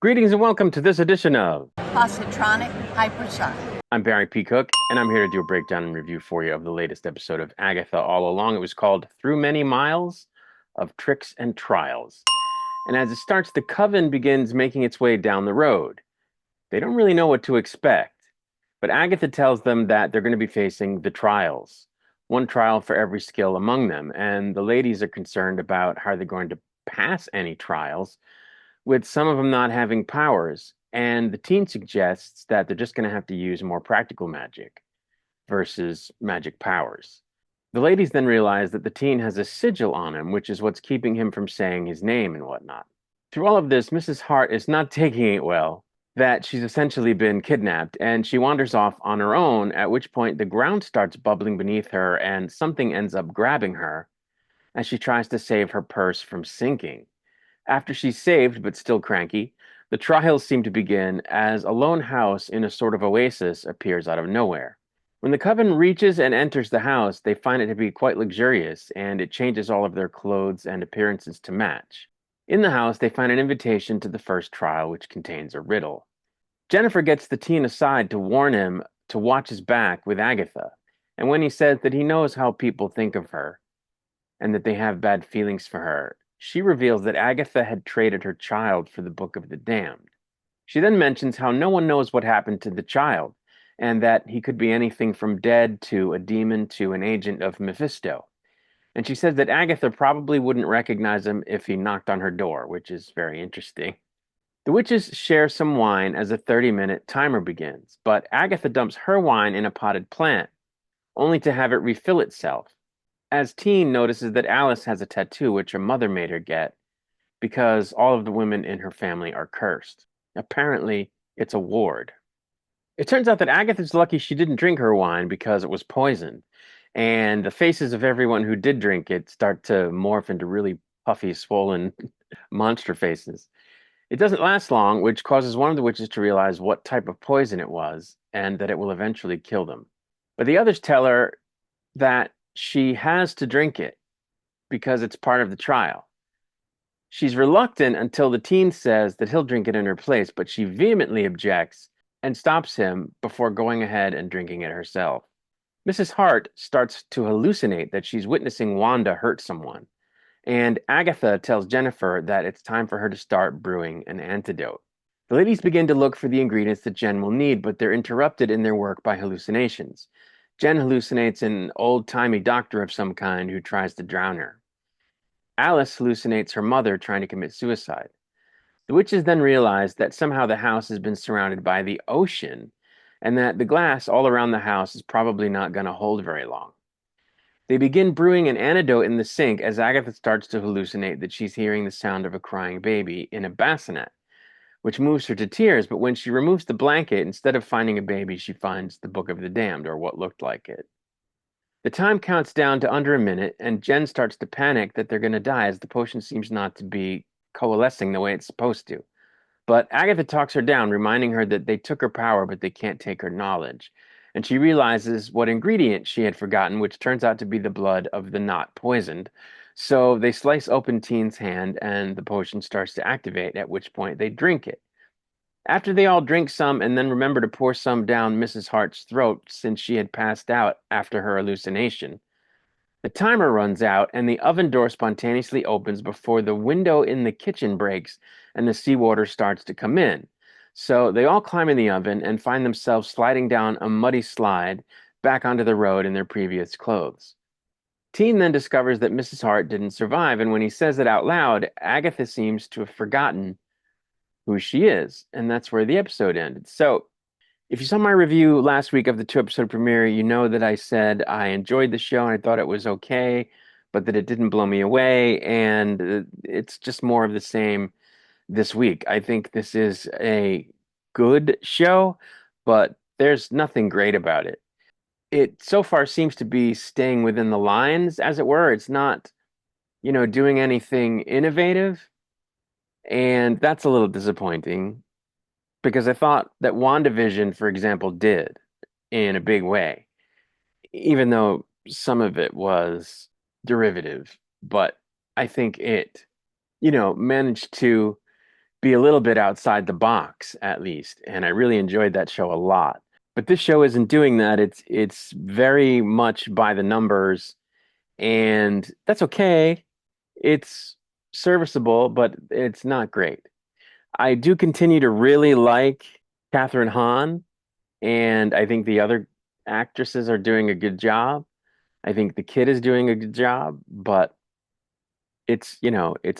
Greetings and welcome to this edition of Positronic Hypersonic. I'm Barry P. Cook, and I'm here to do a breakdown and review for you of the latest episode of Agatha All Along. It was called Through Many Miles of Tricks and Trials. And as it starts, the coven begins making its way down the road. They don't really know what to expect, but Agatha tells them that they're going to be facing the trials, one trial for every skill among them, and the ladies are concerned about how they're going to pass any trials, with some of them not having powers. And the teen suggests that they're just going to have to use more practical magic versus magic powers. The ladies then realize that the teen has a sigil on him, which is what's keeping him from saying his name and whatnot. Through all of this, Mrs. Hart is not taking it well, that she's essentially been kidnapped, and she wanders off on her own, at which point the ground starts bubbling beneath her and something ends up grabbing her as she tries to save her purse from sinking. After she's saved, but still cranky, the trials seem to begin as a lone house in a sort of oasis appears out of nowhere. When the coven reaches and enters the house, they find it to be quite luxurious, and it changes all of their clothes and appearances to match. In the house, they find an invitation to the first trial, which contains a riddle. Jennifer gets the teen aside to warn him to watch his back with Agatha, and when he says that he knows how people think of her and that they have bad feelings for her, she reveals that Agatha had traded her child for the Book of the Damned. She then mentions how no one knows what happened to the child, and that he could be anything from dead to a demon to an agent of Mephisto. And she says that Agatha probably wouldn't recognize him if he knocked on her door, which is very interesting. The witches share some wine as a 30-minute timer begins, but Agatha dumps her wine in a potted plant, only to have it refill itself, as Teen notices that Alice has a tattoo which her mother made her get because all of the women in her family are cursed. Apparently, it's a ward. It turns out that Agatha's lucky she didn't drink her wine because it was poisoned, and the faces of everyone who did drink it start to morph into really puffy, swollen monster faces. It doesn't last long, which causes one of the witches to realize what type of poison it was and that it will eventually kill them. But the others tell her that she has to drink it because it's part of the trial. She's reluctant until the teen says that he'll drink it in her place, but she vehemently objects and stops him before going ahead and drinking it herself. Mrs. Hart starts to hallucinate that she's witnessing Wanda hurt someone, and Agatha tells Jennifer that it's time for her to start brewing an antidote. The ladies begin to look for the ingredients that Jen will need, but they're interrupted in their work by hallucinations. Jen hallucinates an old-timey doctor of some kind who tries to drown her. Alice hallucinates her mother trying to commit suicide. The witches then realize that somehow the house has been surrounded by the ocean, and that the glass all around the house is probably not going to hold very long. They begin brewing an antidote in the sink as Agatha starts to hallucinate that she's hearing the sound of a crying baby in a bassinet, which moves her to tears, but when she removes the blanket, instead of finding a baby, she finds the Book of the Damned, or what looked like it. The time counts down to under a minute, and Jen starts to panic that they're going to die as the potion seems not to be coalescing the way it's supposed to. But Agatha talks her down, reminding her that they took her power, but they can't take her knowledge. And she realizes what ingredient she had forgotten, which turns out to be the blood of the not poisoned. So they slice open Teen's hand, and the potion starts to activate, at which point they drink it. After they all drink some and then remember to pour some down Mrs. Hart's throat since she had passed out after her hallucination, the timer runs out and the oven door spontaneously opens before the window in the kitchen breaks and the seawater starts to come in. So they all climb in the oven and find themselves sliding down a muddy slide back onto the road in their previous clothes. Teen then discovers that Mrs. Hart didn't survive, and when he says it out loud, Agatha seems to have forgotten who she is, and that's where the episode ended. So if you saw my review last week of the two-episode premiere, you know that I said I enjoyed the show and I thought it was okay, but that it didn't blow me away, and it's just more of the same this week. I think this is a good show, but there's nothing great about it. It so far seems to be staying within the lines, as it were. It's not, doing anything innovative, and that's a little disappointing because I thought that WandaVision, for example, did in a big way, even though some of it was derivative. But I think it, managed to be a little bit outside the box at least. And I really enjoyed that show a lot. But this show isn't doing that. It's very much by the numbers, and that's okay. It's serviceable, but it's not great. I do continue to really like Catherine Hahn, and I think the other actresses are doing a good job. I think the kid is doing a good job, but it's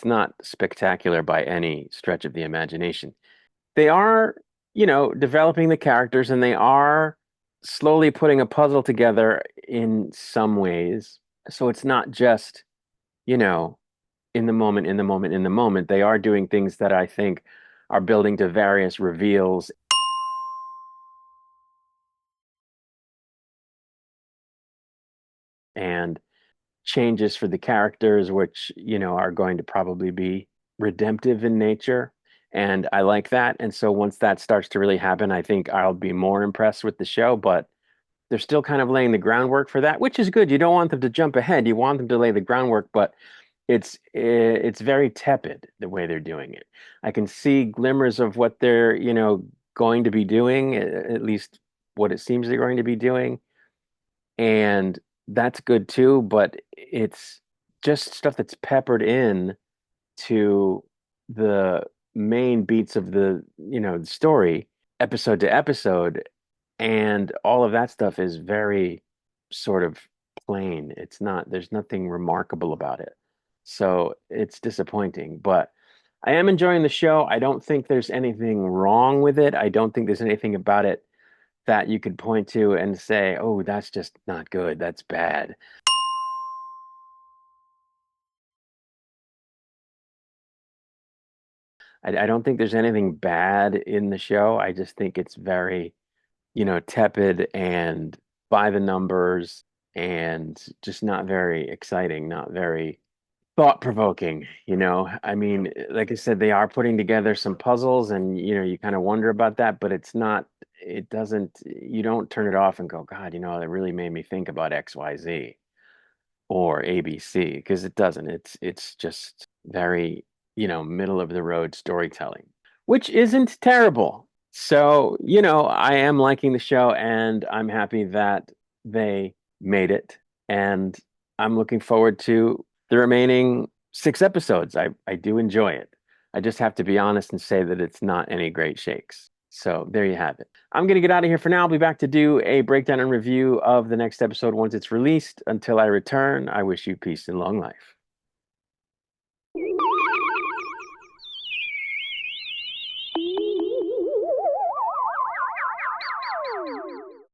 not spectacular by any stretch of the imagination. They are, developing the characters, and they are slowly putting a puzzle together in some ways. So it's not just, you know, in the moment, in the moment, in the moment. They are doing things that I think are building to various reveals and changes for the characters, which, are going to probably be redemptive in nature. And I like that. And so once that starts to really happen, I think I'll be more impressed with the show. But they're still kind of laying the groundwork for that, which is good. You don't want them to jump ahead. You want them to lay the groundwork, but it's very tepid the way they're doing it. I can see glimmers of what they're, going to be doing, at least what it seems they're going to be doing. And that's good too, but it's just stuff that's peppered in to the main beats of the story, episode to episode, and all of that stuff is very sort of plain. There's nothing remarkable about it. So it's disappointing, but I am enjoying the show. I don't think there's anything wrong with it. I don't think there's anything about it that you could point to and say, oh, that's just not good. That's bad. I don't think there's anything bad in the show. I just think it's very, tepid and by the numbers and just not very exciting, not very thought-provoking, I mean, like I said, they are putting together some puzzles and you kind of wonder about that, but it doesn't, you don't turn it off and go, God, that really made me think about XYZ or ABC, because it doesn't. It's just very, middle of the road storytelling, which isn't terrible. So, I am liking the show, and I'm happy that they made it. And I'm looking forward to the remaining 6 episodes. I do enjoy it. I just have to be honest and say that it's not any great shakes. So there you have it. I'm going to get out of here for now. I'll be back to do a breakdown and review of the next episode once it's released. Until I return, I wish you peace and long life.